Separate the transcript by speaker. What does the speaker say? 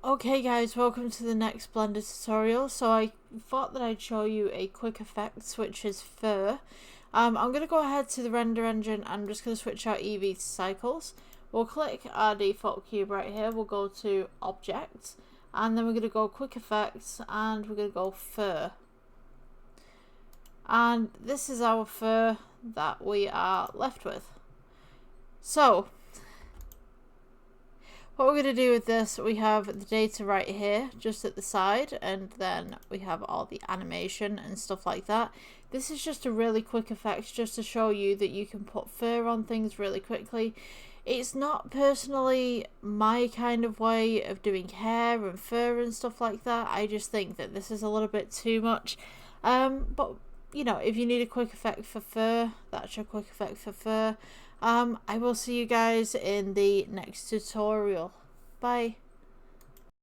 Speaker 1: Okay guys, welcome to the next Blender tutorial. So I thought that I'd show you a quick effect, which is fur. I'm going to go ahead to the render engine. I'm just going to switch out Eevee to cycles. We'll click our default cube right here. We'll go to objects, and then we're going to go quick effects, and we're going to go fur. And this is our fur that we are left with. So what we're going to do with this, we have the data right here, just at the side, and then we have all the animation and stuff like that. This is just a really quick effect, just to show you that you can put fur on things really quickly. It's not personally my kind of way of doing hair and fur and stuff like that. I just think that this is a little bit too much. But, you know, if you need a quick effect for fur, that's your quick effect for fur. I will see you guys in the next tutorial. Bye.